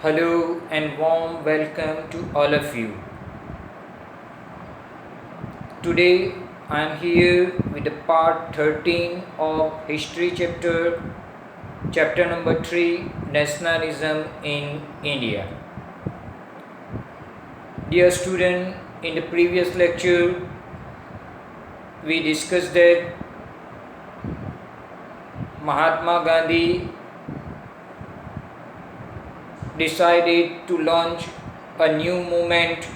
Hello and warm welcome to all of you. Today I am here with the part 13 of History chapter number 3, Nationalism in India. Dear student, in the previous lecture we discussed that Mahatma Gandhi decided to launch a new movement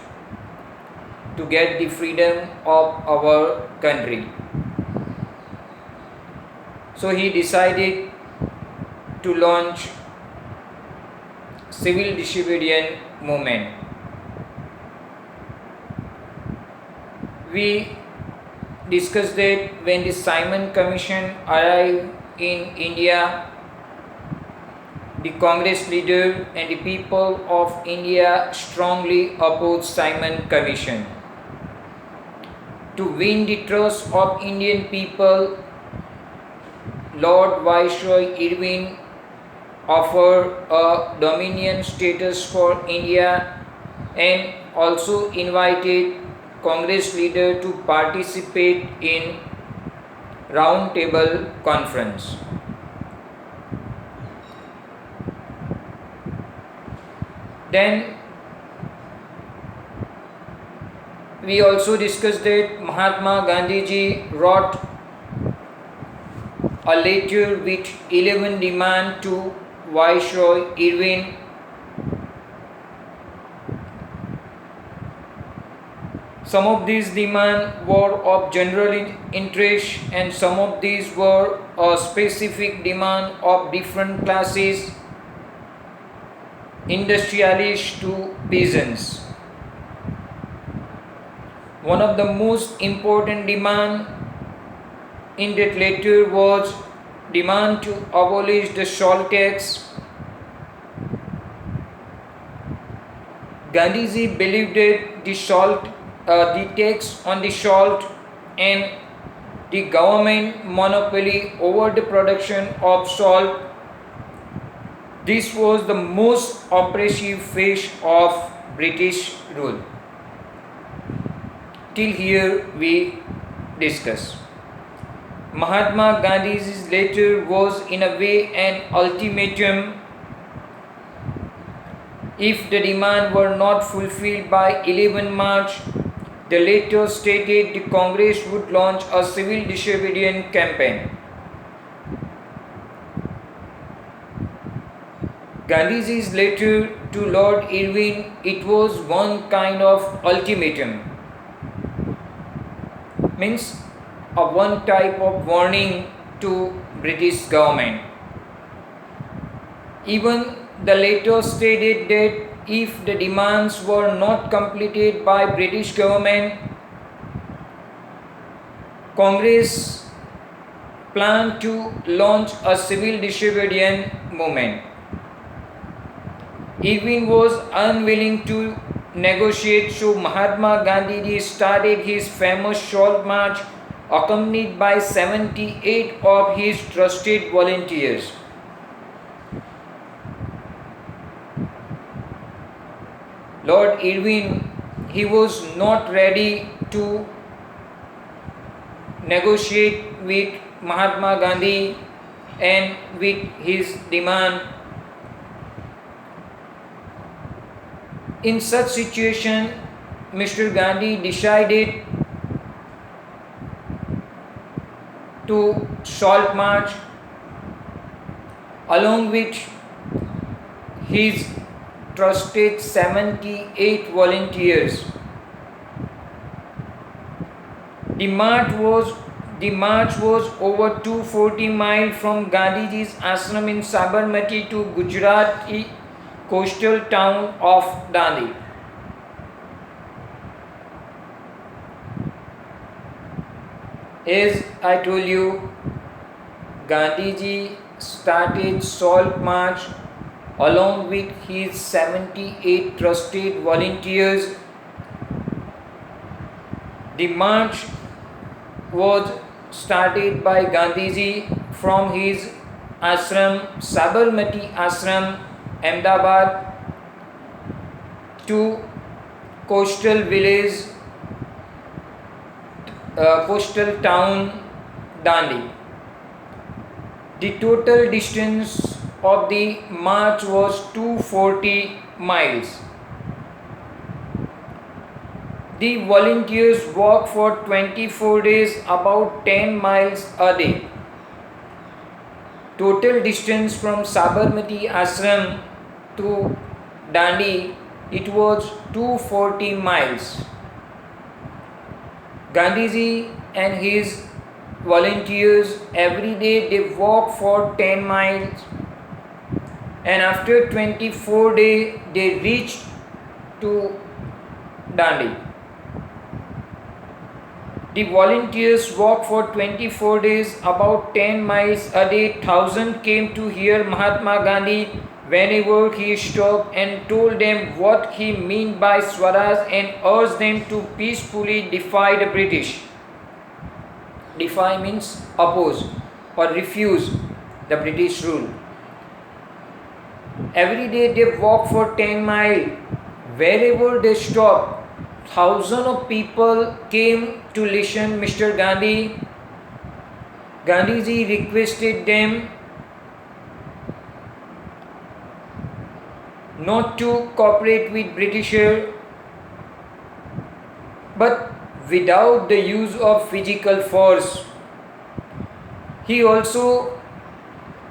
to get the freedom of our country. So he decided to launch civil disobedience movement. We discussed that when the Simon Commission arrived in India, the Congress leader and the people of India strongly opposed Simon Commission. To win the trust of Indian people, Lord Viceroy Irwin offered a dominion status for India and also invited Congress leader to participate in Round Table Conference. Then we also discussed that Mahatma Gandhi ji wrote a letter with 11 demands to Viceroy Irwin. Some of these demands were of general interest and some of these were a specific demand of different classes, industrialists to peasants. One of the most important demands in that letter was demand to abolish the salt tax. Gandhiji believed that the tax on the salt and the government monopoly over the production of salt, this was the most oppressive phase of British rule. Till here we discuss. Mahatma Gandhi's letter was in a way an ultimatum. If the demand were not fulfilled by 11 March, the letter stated the Congress would launch a civil disobedience campaign. Gandhiji's letter to Lord Irwin, it was one kind of ultimatum, means a one type of warning to British government. Even the letter stated that if the demands were not completed by British government, Congress planned to launch a civil disobedience movement. Irwin was unwilling to negotiate, so Mahatma Gandhi started his famous Salt March accompanied by 78 of his trusted volunteers. Lord Irwin, he was not ready to negotiate with Mahatma Gandhi and with his demand. In such situation, Mr. Gandhi decided to Salt March along with his trusted 78 volunteers. The march was over 240 miles from Gandhiji's ashram in Sabarmati to Gujarati coastal town of Dandi. As I told you, Gandhiji started Salt March along with his 78 trusted volunteers. The march was started by Gandhiji from his ashram, Sabarmati Ashram, Ahmedabad, to coastal village, coastal town Dandi. The total distance of the march was 240 miles. The volunteers walked for 24 days, about 10 miles a day. Total distance from Sabarmati Ashram to Dandi, it was 240 miles. Gandhiji and his volunteers every day they walk for 10 miles, and after 24 days they reached to Dandi. The volunteers walked for 24 days, about 10 miles a day. 1,000 came to hear Mahatma Gandhi whenever he stopped and told them what he meant by Swaraj and urged them to peacefully defy the British. Defy means oppose or refuse the British rule. Every day they walk for 10 miles. Wherever they stopped, thousands of people came to listen Mr. Gandhi. Gandhiji requested them not to cooperate with Britisher, but without the use of physical force. He also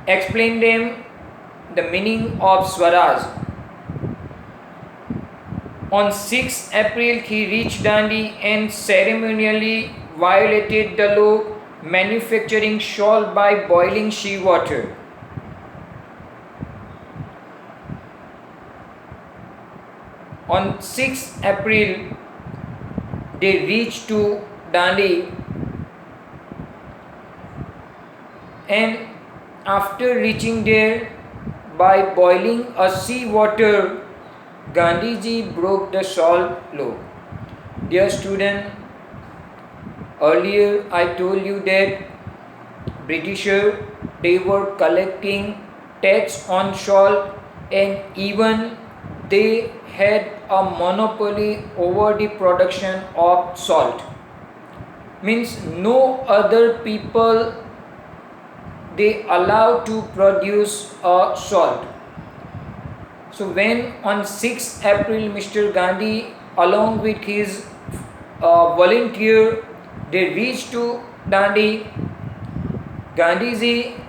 explained them the meaning of Swaraj. On 6 April, he reached Dandi and ceremonially violated the law manufacturing shawl by boiling sea water. On 6 April, they reached to Dandi, and after reaching there, by boiling a sea water, Gandhiji broke the salt law. Dear student, earlier I told you that Britisher they were collecting tax on salt, and even they had a monopoly over the production of salt. Means no other people they allowed to produce a salt. So when on 6 April Mr. Gandhi along with his volunteer they reached to Dandi, Gandhiji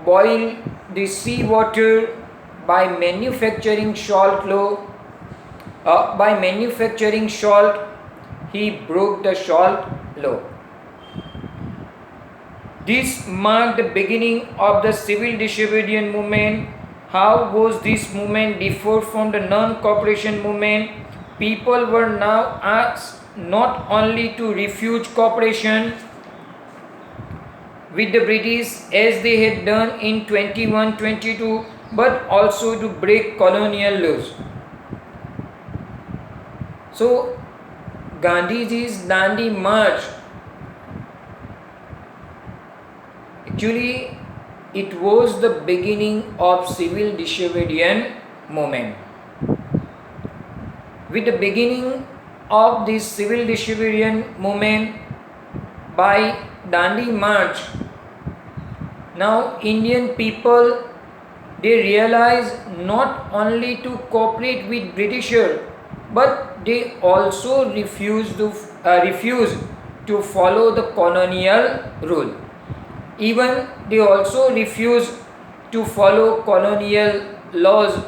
boiled the sea water by manufacturing salt law. By manufacturing salt, he broke the salt law. This marked the beginning of the civil disobedience movement. How was this movement different from the non-cooperation movement? People were now asked not only to refuse cooperation with the British as they had done in 21-22, but also to break colonial laws. So, Gandhiji's Dandi March, actually it was the beginning of civil disobedience movement. With the beginning of this civil disobedience movement by Dandi March, now Indian people they realize not only to cooperate with Britisher, but they also refuse to follow the colonial rule. Even they also refuse to follow colonial laws.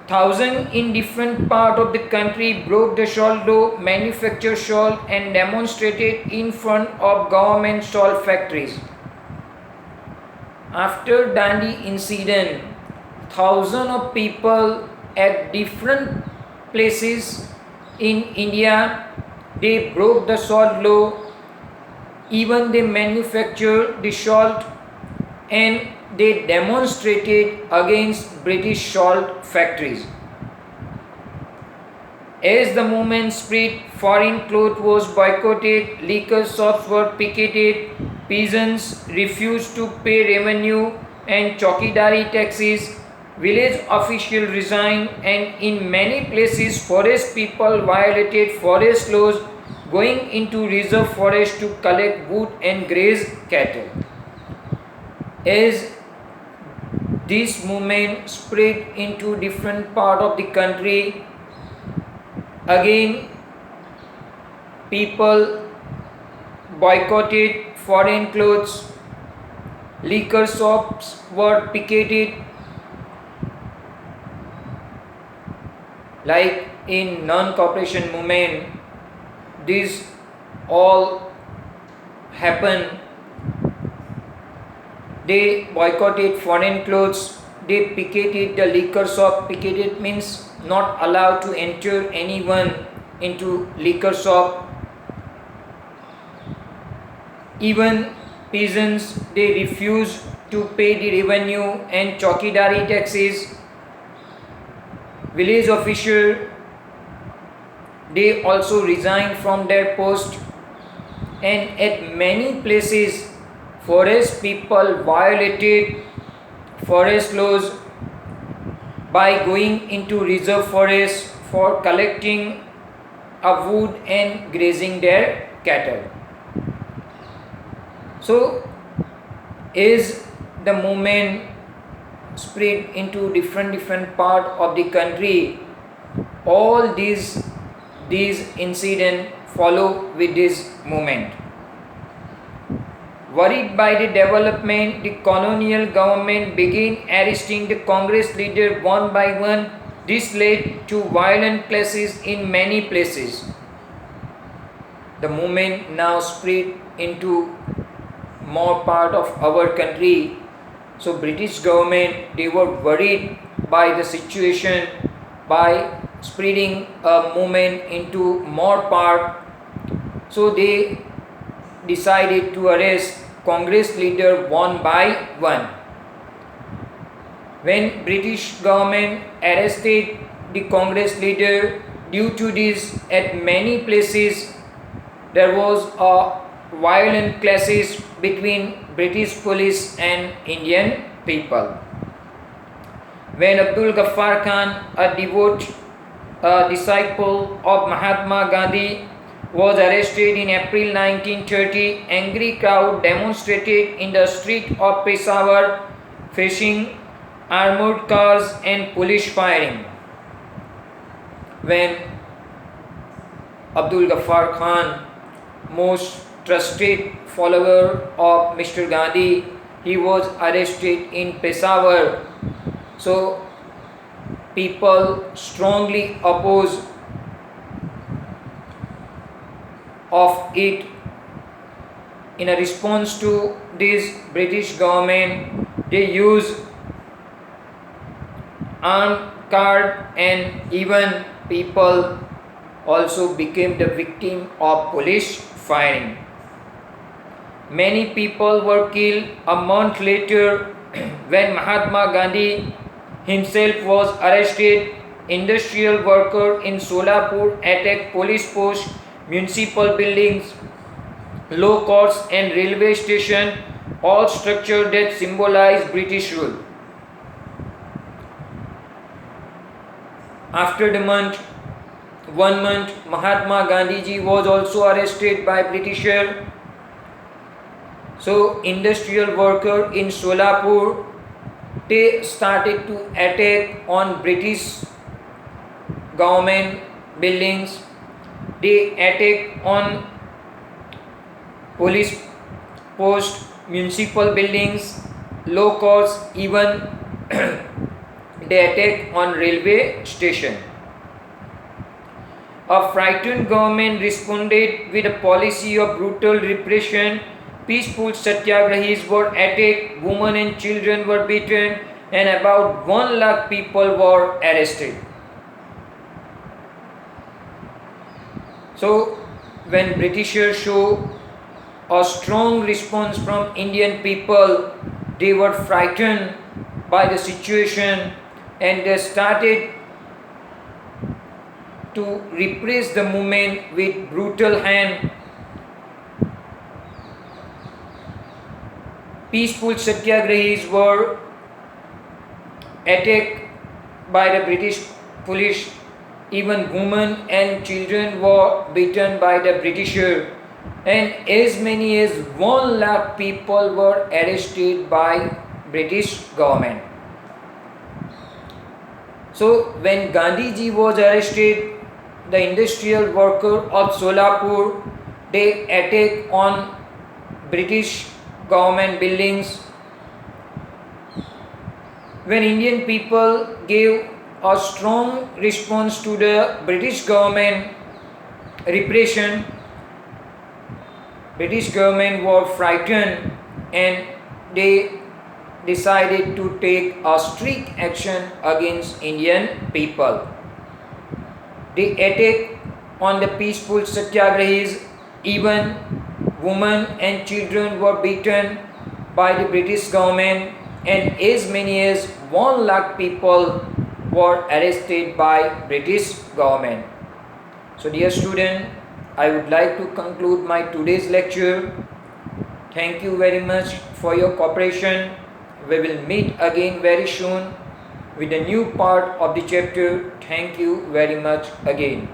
Thousands in different parts of the country broke the salt law, manufactured salt and demonstrated in front of government salt factories. After Dandi incident, thousands of people at different places in India, they broke the salt law. Even they manufactured the salt and they demonstrated against British salt factories. As the movement spread, foreign cloth was boycotted, liquor shops were picketed, peasants refused to pay revenue and chowkidari taxes. Village official resigned, and in many places forest people violated forest laws, going into reserve forest to collect wood and graze cattle. As this movement spread into different part of the country, again people boycotted foreign clothes, liquor shops were picketed, like in non-cooperation movement. This all happened. They boycotted foreign clothes, they picketed the liquor shop. Picketed means not allowed to enter anyone into liquor shop. Even peasants, they refused to pay the revenue and chowkidari taxes. Village official, they also resigned from their post, and at many places forest people violated forest laws by going into reserve forest for collecting a wood and grazing their cattle. So as the movement spread into different part of the country, all these incidents follow with this movement. Worried by the development, the colonial government began arresting the Congress leader one by one. This led to violent clashes in many places. The movement now spread into more part of our country. So British government, they were worried by the situation, by spreading a movement into more part. So they decided to arrest Congress leader one by one. When British government arrested the Congress leader, due to this, at many places there was a violent clashes between British police and Indian people. When Abdul Ghaffar Khan, a devout disciple of Mahatma Gandhi, was arrested in April 1930, angry crowd demonstrated in the street of Peshawar, facing armored cars and police firing. When Abdul Ghaffar Khan, most trusted follower of Mr. Gandhi, he was arrested in Peshawar. So people strongly opposed of it. In a response to this, British government, they used armed guard, and even people also became the victim of police firing. Many people were killed. A month later, when Mahatma Gandhi himself was arrested, industrial worker in Solapur attacked police post, municipal buildings, law courts and railway station, all structures that symbolize British rule. After the month, 1 month, Mahatma Gandhi ji was also arrested by Britisher. So industrial worker in Solapur, they started to attack on British government buildings. They attack on police post, municipal buildings, law courts, even they attack on railway station. A frightened government responded with a policy of brutal repression. Peaceful satyagrahis were attacked, women and children were beaten, and about 1 lakh people were arrested. So when Britishers show a strong response from Indian people, they were frightened by the situation and they started to repress the movement with brutal hand. Peaceful satyagrahis were attacked by the British police. Even women and children were beaten by the Britisher, and as many as 1 lakh people were arrested by British government. So when Gandhiji was arrested, the industrial worker of Solapur, they attacked on British government buildings. When Indian people gave a strong response to the British government repression, British government were frightened and they decided to take a strict action against Indian people. They attacked on the peaceful satyagrahis. Even women and children were beaten by the British government, and as many as 1 lakh people were arrested by British government. So dear student, I would like to conclude my today's lecture. Thank you very much for your cooperation. We will meet again very soon with a new part of the chapter. Thank you very much again.